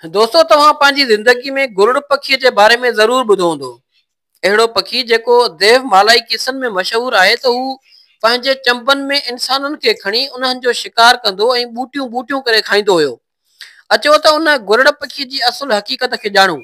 दोस्तों तव्हां पंहिंजी ज़िंदगी में गुरुड़ पखीअ जे बारे में ज़रूर ॿुधो हूंदो। अहिड़ो पखी जेको देवमालाई क़िसनि में मशहूर आहे त हू पंहिंजे चंबनि में इंसाननि खे खणी उन्हनि जो शिकार कंदो ऐं ॿूटियूं ॿूटियूं करे खाईंदो हुयो। अचो त उन गुरुड़ पखी जी असुल हक़ीक़त खे ॼाणूं।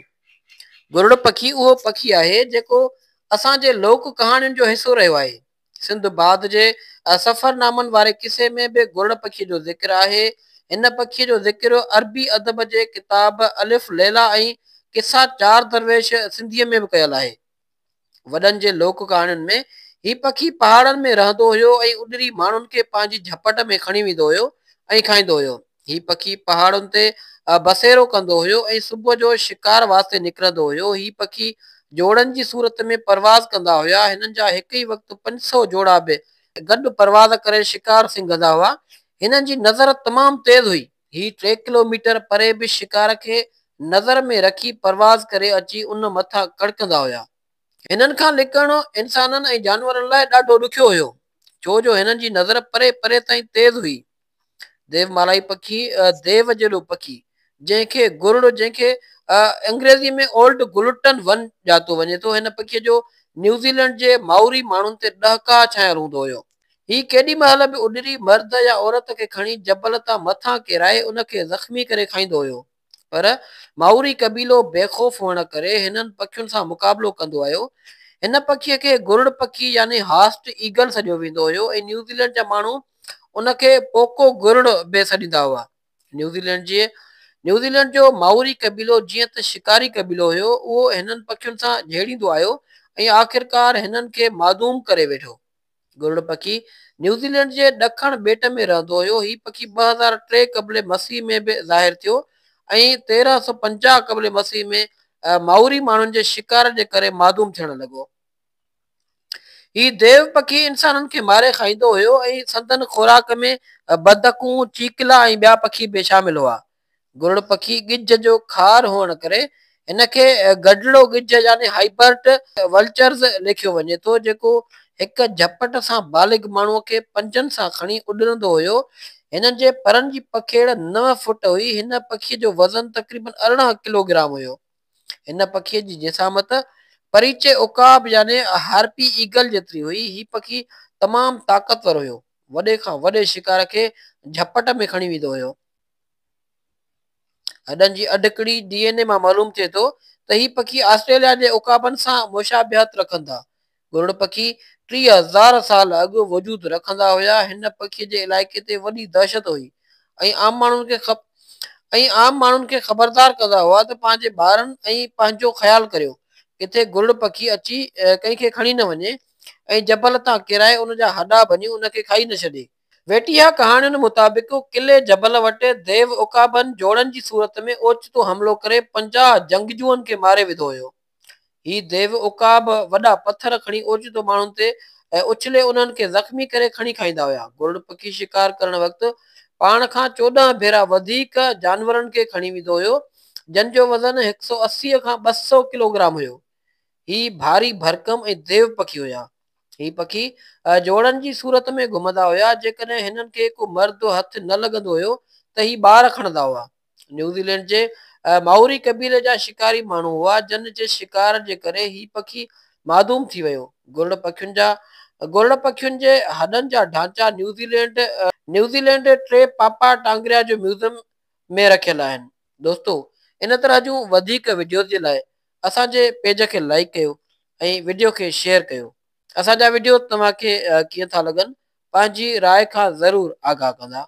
गुरुड़ पखी उहो पखी आहे जेको असांजे लोक कहाणियुनि जो हिसो रहियो आहे। सिंधबाद जे सफ़रनामनि वारे किसे में बि गुरुड़ पखीअ जो ज़िक्र आहे। हिन पखीअ जो ज़िक्र अरबी अदब जे किताब अलिफ लैला ऐं किसा चार दरवेश सिंधीअ में बि कयल आहे। वॾनि जे लोक कहाणियुनि में ही पखी पहाड़नि में रहंदो हुयो ऐं उॾरी माण्हुनि खे पंहिंजी झपट में खणी वेंदो हुयो ऐं खाईंदो हुयो। ही पखी पहाड़ुनि ते बसेरो कंदो हुयो ऐं सुबुह जो शिकार वास्ते निकिरंदो हुयो। ही पखी जोड़नि जी सूरत में परवाज़ कंदा हुया। हिननि जा हिकु ई वक़्तु 500 जोड़ा बि गॾु परवाज़ करे शिकार सिंघंदा हुआ। हिननि जी नज़र तमामु तेज़ हुई। ही 3 किलोमीटर परे बि शिकार खे नज़र में रखी परवाज़ करे अची उन मथां कड़कंदा हुया। हिननि खां लिकणो इंसाननि ऐं जानवरनि लाइ ॾाढो ॾुखियो हुयो, छो जो हिननि जी नज़र परे परे ताईं तेज़ हुई। देवमालाई पखी देव जहिड़ो पखी जंहिंखे गुरुड़ जंहिंखे अंग्रेज़ी में ओल्ड गुलटन वन ॼातो वञे थो। हिन पखीअ जो न्यूज़ीलैंड जे माउरी माण्हुनि ते ॾहका छायल हूंदो हुयो। ही केॾी महिल बि उॾरी मर्द या औरत खे खणी जबल तां मथां किराए उनखे ज़ख़्मी करे खाईंदो हुयो। पर माउरी कबीलो बेखौफ़ हुअण करे हिननि पखियुनि सां मुक़ाबिलो कंदो आयो। हिन पखीअ खे गुरुड़ पखी यानी हास्ट ईगल सॾियो वेंदो हुयो ऐं न्यूज़ीलैंड जा माण्हू उनखे पोको गुरुड़ बि सॾींदा हुआ। न्यूज़ीलैंड जो माउरी कबीलो जीअं त शिकारी कबीलो हुयो, उहो हिननि पखियुनि सां झेड़ींदो आयो ऐं आख़िरकार हिननि खे मादूम करे वेठो। गुरुड़ पखी न्यूज़ीलैंड जे ॾखण ॿेट में रहंदो हुयो। ही पखी 2003 क़ब्ल मसीह में बि ज़ाहिर थियो ऐं 1350 क़ब्ल मसीह में माउरी माण्हुनि जे शिकार जे करे मादूम थियण लॻो। ही देव पखी इंसाननि खे मारे खाईंदो हुयो ऐं संदन खुराक में बदकूं, चीकला ऐं ॿिया पखी बि शामिल हुआ। गुरुड़ पखी गिज जो खार हुअण करे हिनखे गडड़ो गिज यानी हाइबर्ट वल्चर्स लिखियो वञे थो, जेको हिक झपट सां बालिग माण्हूअ खे पंजनि सां खणी उॾरंदो हुयो। हिननि जे परनि जी पखेड़ 9 फुट हुई। हिन पखीअ जो वज़न तक़रीबन 18 किलोग्राम हुयो। हिन पखीअ जी जिसामत परीचे उकाब यानी हार्पी ईगल जेतिरी हुई। ही पखी तमामु ताक़तवर हुयो। वॾे खां वॾे शिकार खे झपट में खणी वेंदो हुयो। हॾनि जी अडकड़ी DNA मां मालूम थिए थो त ही पखी ऑस्ट्रेलिया जे उकाबनि सां मुशाबिहत रखनि था। गुरुड़ पखी 30,000 साल अॻु वजूद रखंदा हुया। हिन पखीअ जे इलाइक़े ते वॾी दहशत हुई ऐं आम माण्हुनि खे ख़बरदार कंदा हुआ त पंहिंजे ॿारनि ऐं पंहिंजो ख़्यालु करियो, किथे गुरुड़ पखी अची कंहिंखे खणी न वञे ऐं जबल तां किराए उन जा हॾा भञी उनखे खाई न छॾे। वेटिया कहाणियुनि मुताबिक़ किले जबल वटि देव उकाबनि जोड़नि जी सूरत में ओचितो हमलो करे 50 जंगजुअनि खे मारे विधो हुयो। ही देव उकाब वॾा पत्थर खणी ओचितो माण्हुनि ते ऐं उछले उन्हनि खे ज़ख़्मी करे खणी खाईंदा हुया। गुरुड़ पखी शिकार करण वक़्तु पाण खां 14 भेरा वधीक जानवरनि खे खणी वेंदो हुयो, जंहिंजो वज़न 180 खां 200 किलोग्राम हुयो। ही भारी भरकम ऐं देव पखी हुया। ही पखी जोड़नि जी सूरत में घुमंदा हुया। जेकॾहिं हिननि खे को मर्द हथ न लॻंदो हुयो त ही ॿार खणंदा हुआ। न्यूज़ीलैंड जे माउरी कबीले जा शिकारी माण्हू हुआ, जिन जे शिकार जे करे ही पखी मादूम थी वियो। गुरुड़ पखियुनि जे हॾनि जा ढांचा न्यूज़ीलैंड 3 पापा टांगरिया जो म्यूज़ियम में रखियल आहिनि। दोस्तों इन तरह जूं वधीक वीडियो जे लाइ असांजे पेज खे लाइक कयो ऐं वीडियो खे शेयर कयो। असांजा वीडियो तव्हांखे कीअं था लॻनि, पंहिंजी राय खां ज़रूरु आगाह कंदा।